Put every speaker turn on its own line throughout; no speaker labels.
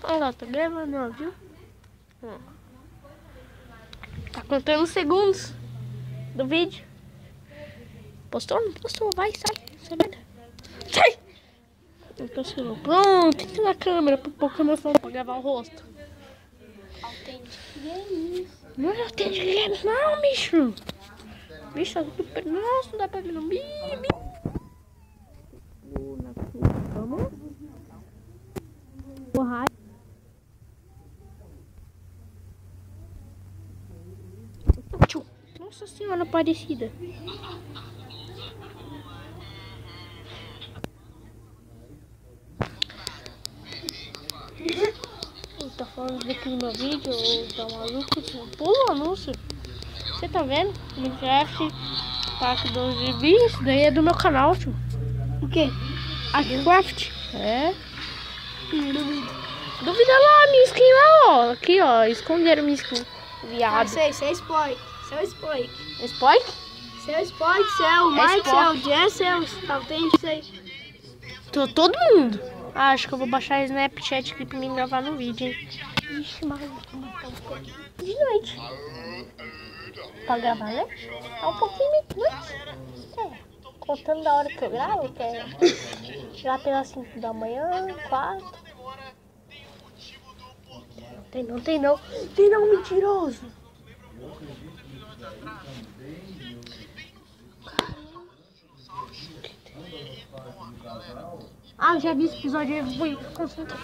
Olha lá, tá gravando, ó, viu? Tá contando os segundos do vídeo. Postou? Não postou? Vai, sai. Sai, merda. Sai! Não postou. Pronto, tem que ter na câmera pra pôr a câmera pra gravar o rosto.
Authentic Games.
Não é Authentic Games, não, bicho. Bicho, nossa, não dá pra ver no bibi. Vamos. Porra. Nossa Senhora Aparecida. Tá falando aqui no meu vídeo, tá maluco? Pula o anúncio. Você tá vendo? Minecraft, Parque dos Gibis, isso daí é do meu canal, tio.
O quê?
Minecraft? É. Duvida lá, minha skin lá, ó. Aqui, ó. Esconderam minha skin. Viado.
Sei, você é Spike. Você é o Spike.
Spike?
Você é o Spike, você é o Mike, você é o Jess, você é o Authentic, você é...
Todo mundo. Ah, acho que eu vou baixar o Snapchat aqui pra mim gravar no vídeo, hein. Ixi, mas de noite. Pra gravar, né? É um pouquinho de noite. É. Contando da hora que eu gravo, que é lá pelas 5 da manhã, 4. Tem não, tem não. Tem não, mentiroso. Ah, já vi esse episódio aí, fui concentrar.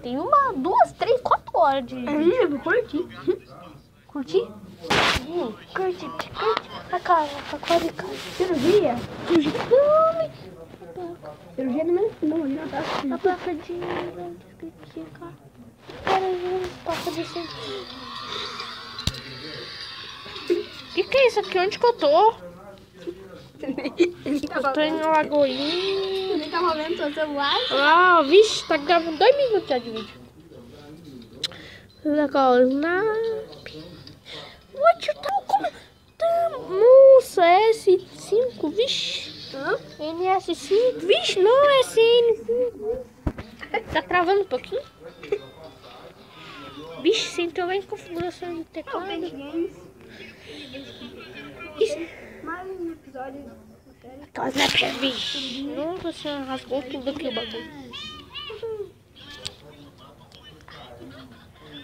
Tem 1, 2, 3, 4 horas de vídeo.
Eu vou curtir.
Curti? Curti. A cara, tá quase caindo.
Cirurgia? Cirurgia não, não tá.
A placa de... Pera, placa de... Que é isso aqui? Onde que eu tô? Eu tô em Lagoinha.
Eu nem tava vendo seu celular.
Ah, vixe, tá gravando 2 minutos já de vídeo. Legal, what you talking? Nossa, S5, vixe. NS5, vixe, não é SN5. Tá travando um pouquinho? Vixe, você entrou em configuração de teclado. Isso.
Mais um episódio.
Vixe, nossa senhora, rasgou tudo aqui o bagulho.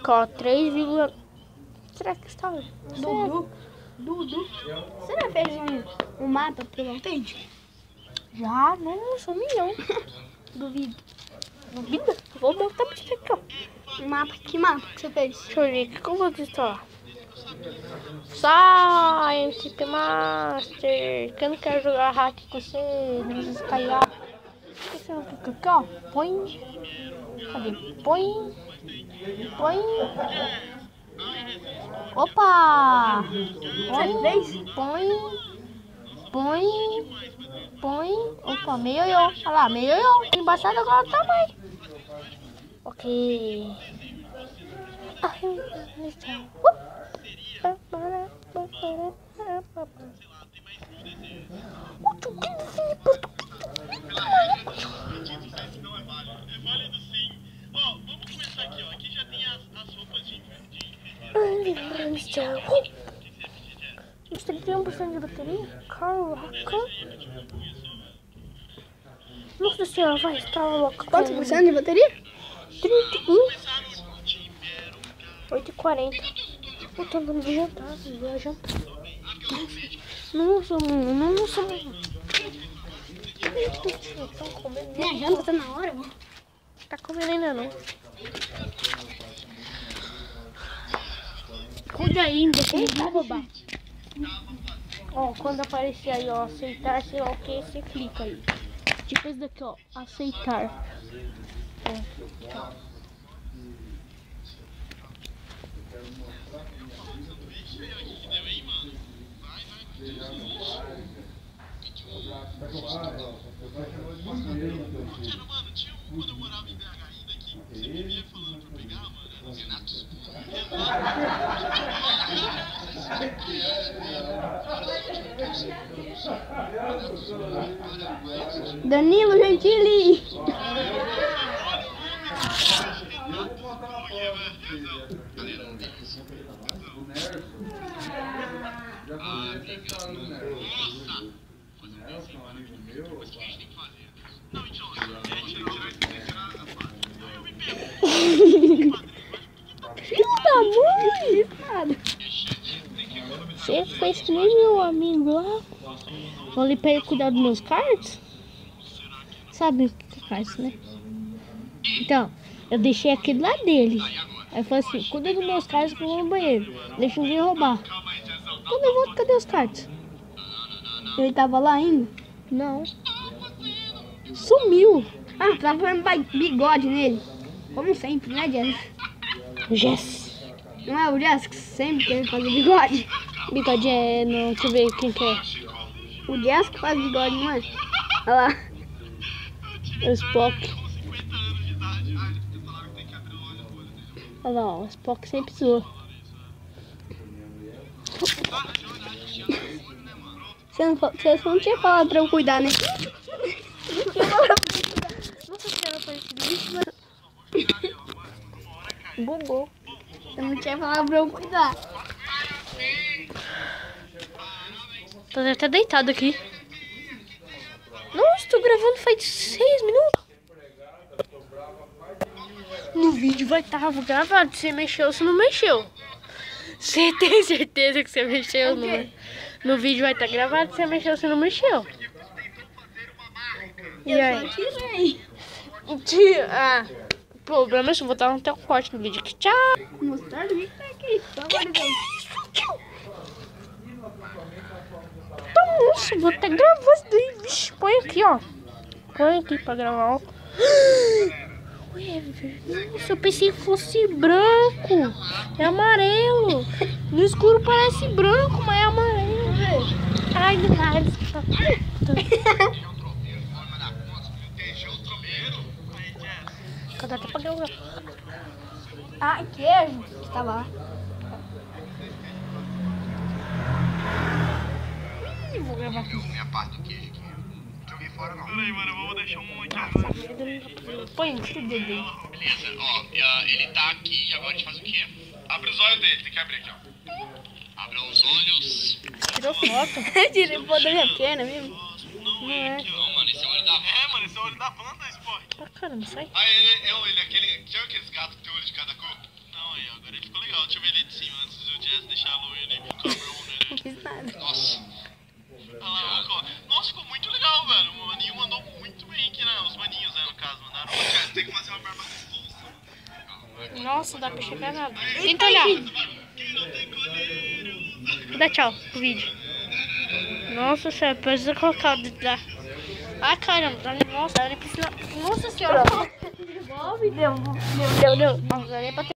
Ó, 3, será que está?
Dudu. Você já fez um mapa pro Authentic?
Já, nossa, 1 milhão.
Duvido.
Duvida? Vou botar pra você aqui, ó.
Que mapa que você fez?
Deixa eu ver, o que eu vou instalar? Sai, MCP Master, que eu não quero jogar hack com você, não descaiar. Você não fica aqui, ó, põe, cadê? Põe, opa, põe, opa, meio eu, olha lá, meio eu, embaixado agora também. Ok. Você tem 1% de bateria? Caraca. Nossa senhora, vai estar louca.
Quanto por cento de bateria?
31. 8h40. Eu tô andando de jantar, vou jantar. Nossa, mano, nossa, mano. Estão comendo.
Minha janta tá na hora, mano.
Tá comendo ainda não. Cuida ainda, tem que roubar. Ó, quando aparecer aí, ó, aceitar, sei lá o que, você clica aí. Tipo esse daqui, ó, aceitar. Ó.
Danilo Gentili.
Filho da mãe! Você fez que nem meu amigo lá. Falei pra ele cuidar dos meus cards. Sabe o que é cards, né? Então, eu deixei aquele lá dele. Aí eu falei assim, cuida dos meus cards que eu vou no banheiro. Deixa ninguém roubar. Quando eu volto, cadê os cards?
Ele tava lá ainda?
Não. Sumiu.
Ah, tava fazendo bigode nele. Como sempre, né, Jess?
Jess.
Não é o Jess que sempre quer fazer bigode?
Bigode é... Não, deixa eu ver quem que é.
O Jess que faz bigode, não é? Olha lá.
O Spock. Olha lá, ó, o Spock sempre zoou.
Você não tinha falado pra eu cuidar, né?
Nossa senhora, parecidíssima. Bugou.
Você não tinha falado pra eu cuidar.
Tô até deitado aqui. Nossa, tô gravando faz 6 minutos. No vídeo vai estar gravado. Você mexeu ou você não mexeu. Você tem certeza que você mexeu? No vídeo vai estar gravado. Você mexeu ou você não mexeu. E aí? Ah, o problema é que eu vou dar um teu corte no vídeo aqui. Tchau.
Mostrar o que tá aqui.
Nossa, vou até gravar isso daí. Vixe, põe aqui, ó. Põe aqui pra gravar, ó. Ué, nossa, eu pensei que fosse branco. É amarelo. No escuro parece branco, mas é amarelo, velho. Ai, do nada. Cadê até pra gravar?
Ah, queijo. Tava lá.
Vou gravar aqui.
Minha parte do queijo aqui. Não joguei fora, não.
Peraí, mano, vamos deixar um aqui.
Põe o dedo aí.
Beleza, ó, ele tá aqui e agora a gente faz o quê?
Abre os olhos dele, tem que abrir aqui, ó.
Abra os olhos.
Tirou foto.
Tirei foto da minha perna mesmo.
Não é.
Não, mano, esse é o olho da
É, mano, esse é o olho da planta, esse porra.
Ah, caramba, sai.
Ah, ele é aquele. Já viu aqueles gatos que tem olho de cada cor? Não, aí, agora ele ficou legal. Deixa eu ver ele de cima antes do Jazz deixar a lua ele ficar
Não
né?
fiz nada.
Nossa.
Olha lá, ó. Nossa, ficou muito legal, velho. O maninho mandou muito bem aqui, né? Os maninhos, né, no caso, mandaram. Ô, Jazz, tem que fazer uma barba responsa.
Nossa, dá pra chegar nada. Tenta olhar. Dá tchau pro vídeo. Nossa senhora, precisa colocar o dedo lá. Ai, caramba. Nossa, nem precisa... Nossa senhora.
Devolve, deu.
Deu. Nossa, nem pra ter...